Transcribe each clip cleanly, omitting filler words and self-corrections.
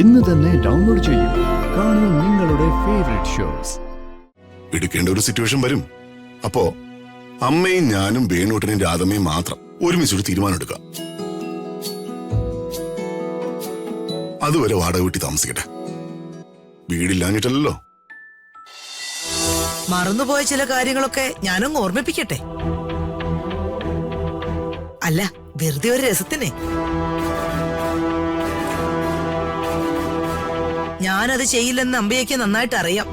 ഇന്ന് തന്നെ ഡൗൺലോഡ് ചെയ്യൂ. കാണൂ നിങ്ങളുടെ ഫേവറേറ്റ് ഷോസ്. എടുക്കേണ്ട ഒരു സിറ്റുവേഷൻ വരും. അപ്പോ അമ്മയും ഞാനും വേണൂട്ടനും രാധമ്മയും മാത്രം ഒരുമിച്ചൊരു തീരുമാനം എടുക്കാം. അതുവരെ വാടക വീട്ടിൽ താമസിക്കട്ടെ. വീടില്ലാഞ്ഞിട്ടല്ലോ. മറന്നുപോയ ചില കാര്യങ്ങളൊക്കെ ഞാനൊന്ന് ഓർമ്മിപ്പിക്കട്ടെ. അല്ല, വെറുതെ ഒരു രസത്തിനെ. ഞാനത് ചെയ്യില്ലെന്ന് അംബികയ്ക്ക് നന്നായിട്ട് അറിയാം.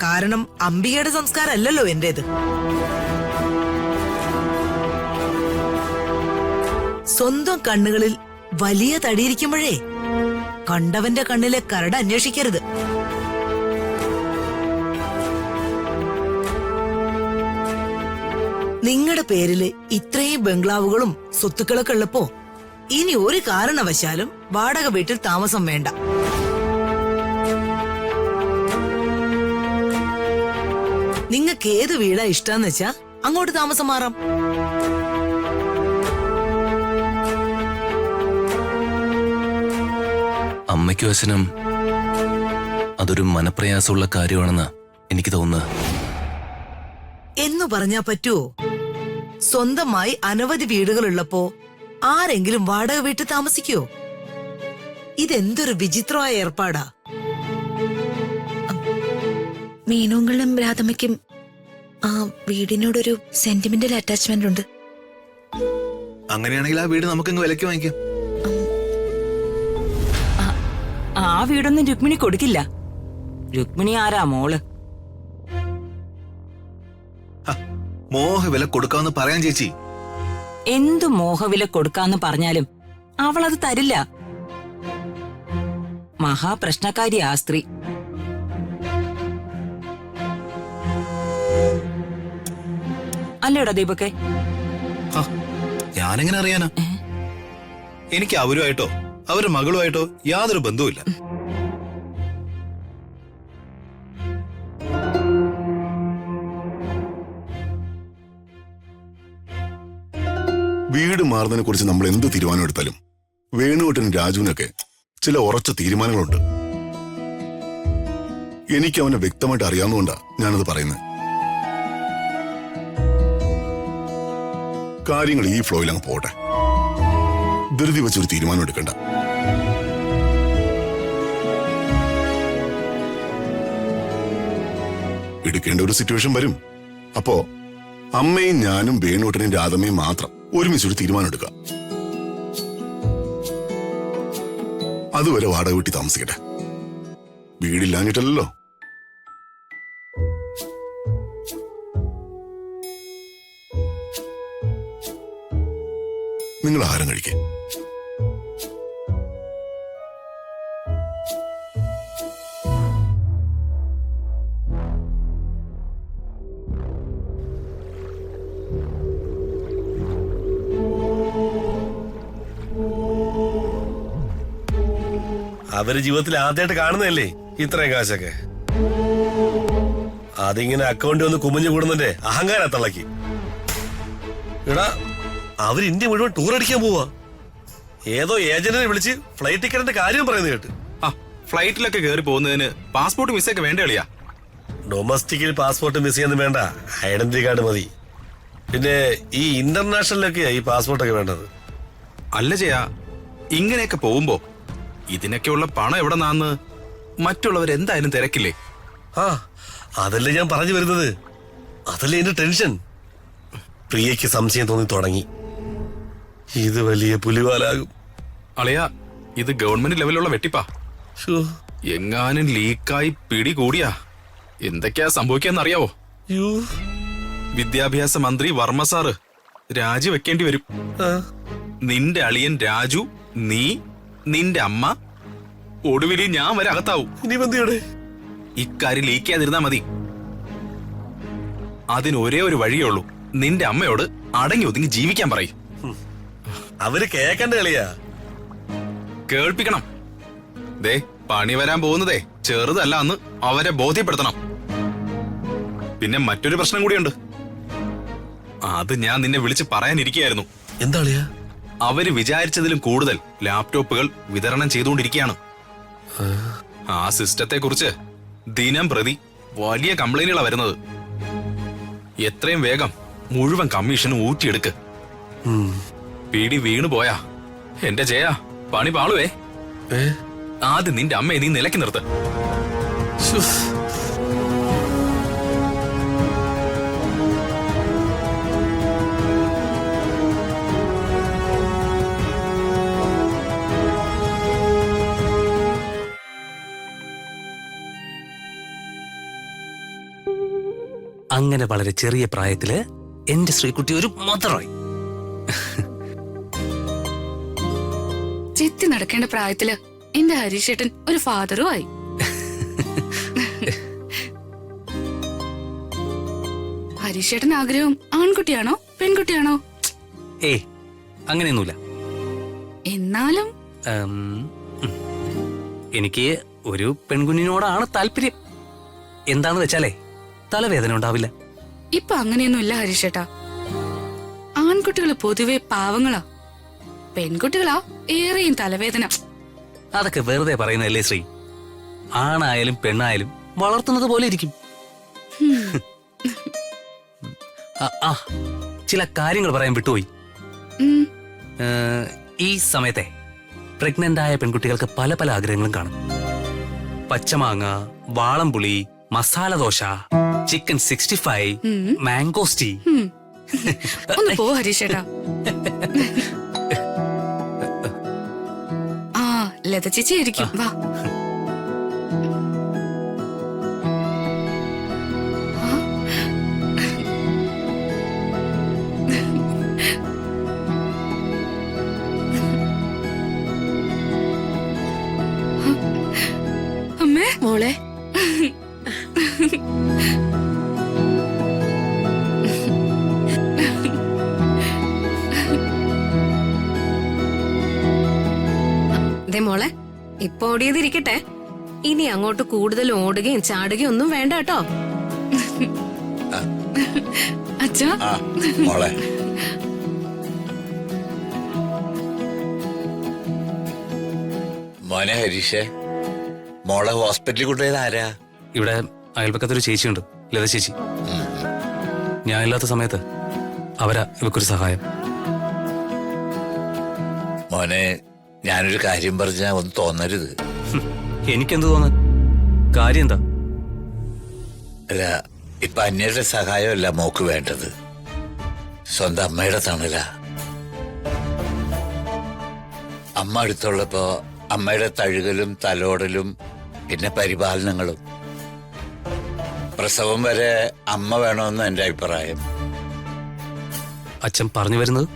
കാരണം അംബികയുടെ സംസ്കാരം അല്ലല്ലോ എന്റേത്. സ്വന്തം കണ്ണുകളിൽ വലിയ തടിയിരിക്കുമ്പോഴേ കണ്ടവന്റെ കണ്ണിലെ കരട് അന്വേഷിക്കരുത്. നിങ്ങളുടെ പേരില് ഇത്രയും ബംഗ്ലാവുകളും സ്വത്തുക്കളൊക്കെ ഉള്ളപ്പോ ഇനി ഒരു കാരണവശാലും വാടക വീട്ടിൽ താമസം വേണ്ട. നിങ്ങൾക്ക് ഏത് വീടാ ഇഷ്ടാന്ന് വെച്ചാ അങ്ങോട്ട് താമസം മാറാം. അമ്മയ്ക്കും അച്ഛനും അതൊരു മനപ്രയാസമുള്ള കാര്യമാണെന്ന് എനിക്ക് തോന്നുന്നത്. എന്നു പറഞ്ഞാ പറ്റുവോ? സ്വന്തമായി അനവധി വീടുകളുള്ളപ്പോ ആരെങ്കിലും വാടക വീട്ടിൽ താമസിക്കുവോ? ഇതെന്തൊരു വിചിത്രമായ ഏർപ്പാടാ. മീനുകളും രാധമ്മയ്ക്കും ആ വീടിനോടൊരു സെന്റിമെന്റൽ അറ്റാച്ച്മെന്റ് ഉണ്ട്. അങ്ങനെയാണെങ്കിൽ ആ വീട് നമുക്കങ്ങ് വിലക്ക് വാങ്ങിക്കാം. ആ വീടൊന്നും രുക്മിണി കൊടുക്കില്ല. രുക്മിണി ആരാ മോള്? മോഹവില കൊടുക്കാമെന്ന് പറയാൻ ചേച്ചി. എന്തു മോഹവില കൊടുക്കാന്ന് പറഞ്ഞാലും അവളത് തരില്ല. മഹാപ്രശ്നക്കാരി ആ സ്ത്രീ. അല്ലേടാ ദീപക്കെ? ഞാനെങ്ങനെ അറിയാനാ? എനിക്ക് അവരുമായിട്ടോ അവരുടെ മകളുമായിട്ടോ യാതൊരു ബന്ധവുമില്ല. വീട് മാറുന്നതിനെ കുറിച്ച് നമ്മൾ എന്ത് തീരുമാനം എടുത്താലും വേണുവേട്ടനും രാജുവിനൊക്കെ ചില ഉറച്ച തീരുമാനങ്ങളുണ്ട്. എനിക്ക് അവനെ വ്യക്തമായിട്ട് അറിയാവുന്നതുകൊണ്ടാ ഞാനത് പറയുന്നത്. കാര്യങ്ങൾ ഈ ഫ്ലോയിൽ അങ്ങ് പോട്ടെ. ധൃതി വെച്ചൊരു തീരുമാനം എടുക്കണ്ട. എടുക്കേണ്ട ഒരു സിറ്റുവേഷൻ വരും. അപ്പോ അമ്മയും ഞാനും വേണൂട്ടനും രാധമ്മയും മാത്രം ഒരുമിച്ചൊരു തീരുമാനം എടുക്കാം. അതുവരെ വാടക വീട്ടിൽ താമസിക്കട്ടെ. വീടില്ലാഞ്ഞിട്ടല്ലോ. നിങ്ങൾ ആഹാരം കഴിക്കേ. അവര് ജീവിതത്തിൽ ആദ്യമായിട്ട് കാണുന്നതല്ലേ ഇത്രയും കാശൊക്കെ. അതിങ്ങനെ അക്കൗണ്ടിൽ ഒന്ന് കുമിഞ്ഞു കൂടുന്നതിന്റെ അഹങ്കാരം തള്ളക്കി. എടാ, അവര് ഇന്ത്യ മുഴുവൻ ടൂർ അടിക്കാൻ പോവാ. ഏതോ ഏജന്റിനെ വിളിച്ച് ഫ്ലൈറ്റ് ടിക്കറ്റിന്റെ കാര്യം പറയുന്നത് കേട്ട്. ഫ്ലൈറ്റിലൊക്കെ കയറി പോകുന്നതിന് പാസ്പോർട്ട് വിസയൊക്കെ വേണ്ട കളിയാ. ഡൊമസ്റ്റിക്കിൽ പാസ്പോർട്ട് മിസ് ചെയ്യുന്നത് വേണ്ട, ഐഡന്റിറ്റി കാർഡ് മതി. പിന്നെ ഈ ഇന്റർനാഷണലിലൊക്കെയാ ഈ പാസ്പോർട്ടൊക്കെ വേണ്ടത്. അല്ല ചെയ്യാ, ഇങ്ങനെയൊക്കെ പോകുമ്പോ ഇതിനൊക്കെയുള്ള പണം എവിടെ നിന്നാന്ന് മറ്റുള്ളവരെന്തായാലും തിരക്കില്ലേ? അതല്ലേ ഞാൻ പറഞ്ഞു വരുന്നത്. അതല്ലേ എന്റെ ടെൻഷൻ. പ്രിയയ്ക്ക് സംശയം തോന്നി തുടങ്ങി. ഇത് വലിയ പുലിവാലാകും. അളിയാ, ഇത് ഗവൺമെന്റ് ലെവലുള്ള വെട്ടിപ്പാ. എങ്ങാനും ലീക്കായി പിടികൂടിയാ എന്തൊക്കെയാ സംഭവിക്കാന്നറിയാവോ? വിദ്യാഭ്യാസ മന്ത്രി വർമ്മ സാറ് രാജിവെക്കേണ്ടി വരും. നിന്റെ അളിയൻ രാജു, നീ, നിന്റെ അമ്മ, ഒടുവിൽ ഞാൻ വരെ അകത്താവും. ഇനി ബന്ധിയുടെ ഇക്കാര്യം ലീക്കാതിരുന്നാ മതി. അതിന് ഒരേ ഒരു വഴിയേ ഉള്ളൂ. നിന്റെ അമ്മയോട് അടങ്ങി ഒതുങ്ങി ജീവിക്കാൻ പറയും. അവര് കേക്കണ്ട കളിയാ. കേൾപ്പിക്കണം. ദേ, പണി വരാൻ പോകുന്നതേ ചെറുതല്ല എന്ന് അവരെ ബോധ്യപ്പെടുത്തണം. പിന്നെ മറ്റൊരു പ്രശ്നം കൂടിയുണ്ട്. അത് ഞാൻ നിന്നെ വിളിച്ച് പറയാനിരിക്കുകയായിരുന്നു. എന്താ കളിയാ? അവര് വിചാരിച്ചതിലും കൂടുതൽ ലാപ്ടോപ്പുകൾ വിതരണം ചെയ്തുകൊണ്ടിരിക്കുകയാണ്. ആ സിസ്റ്റത്തെ കുറിച്ച് ദിനം പ്രതി വലിയ കംപ്ലൈന്റുകളാണ് വരുന്നത്. എത്രയും വേഗം മുഴുവൻ കമ്മീഷനും ഊറ്റിയെടുക്ക്. പിടി വീണു പോയാ എന്റെ ജയ പണി പാളുവേ. ആദ്യം നിന്റെ അമ്മയെ നീ നിലയ്ക്ക് നിർത്ത്. അങ്ങനെ വളരെ ചെറിയ പ്രായത്തില് എന്റെ ശ്രീകുട്ടി ഒരു മദറായി. ചെത്തി നടക്കേണ്ട പ്രായത്തില് എന്റെ ഹരീഷേട്ടൻ ഒരു ഫാദറും ആയി. ഹരീഷേട്ടൻ ആഗ്രഹം ആൺകുട്ടിയാണോ പെൺകുട്ടിയാണോ? ഏയ് അങ്ങനെയൊന്നുമില്ല. എന്നാലും എനിക്ക് ഒരു പെൺകുഞ്ഞിനോടാണ് താല്പര്യം. എന്താന്ന് വെച്ചാലേ തലവേദന ഉണ്ടാവില്ല. ഇപ്പൊ അങ്ങനെയൊന്നുമില്ല ഹരീഷേട്ടാ. ആൺകുട്ടികള് പൊതുവെ പാവങ്ങളാ, പെൺകുട്ടികളാ ഏറെയും തലവേദന. അതൊക്കെ വെറുതെ പറയുന്നതല്ലേ ശ്രീ. ആണായാലും പെണ്ണായാലും വളർത്തുന്നത് പോലെ ഇരിക്കും. ചില കാര്യങ്ങൾ പറയാൻ വിട്ടുപോയി. ഈ സമയത്തെ പ്രഗ്നന്റ് ആയ പെൺകുട്ടികൾക്ക് പല പല ആഗ്രഹങ്ങളും കാണും. പച്ചമാങ്ങ, വാളംപുളി, മസാല ദോശ, ചിക്കൻ 65, മാംഗോസ്റ്റി. ഒന്ന് പോ ഹരീഷേട്ടാ. ആ ലത ചേച്ചി ആയിരിക്കും. വാ. അമ്മേ മോളെ മോളെ ഇപ്പൊ ഓടിയതിരിക്കട്ടെ, ഇനി അങ്ങോട്ട് കൂടുതൽ ഓടുകയും ചാടുകയും ഒന്നും വേണ്ട കേട്ടോ. അച്ഛാ മോളെ മോനെ ഹരീഷേ, മോളെ ഹോസ്പിറ്റലിൽ കൊണ്ടുപോയത് ആരാ? ഇവിടെ അയൽപക്കത്തൊരു ചേച്ചിയുണ്ട്, ലത ചേച്ചി. ഞാൻ ഇല്ലാത്ത സമയത്ത് അവരാ ഇവക്കൊരു സഹായം. മോനെ ഞാനൊരു കാര്യം പറഞ്ഞാ ഒന്ന് തോന്നരുത്. എനിക്കെന്ത് തോന്നാൻ? കാര്യം എന്താ? അല്ല, ഇപ്പൊ അന്യരുടെ സഹായമല്ല മോക്ക് വേണ്ടത്, സ്വന്തം അമ്മയുടെ തണല. അമ്മ അടുത്തുള്ളപ്പോ അമ്മയുടെ തഴുകലും തലോടലും പിന്നെ പരിപാലനങ്ങളും. പ്രസവം വരെ അമ്മ വേണമെന്ന് എന്റെ അഭിപ്രായം. അച്ഛൻ പറഞ്ഞു വരുന്നത്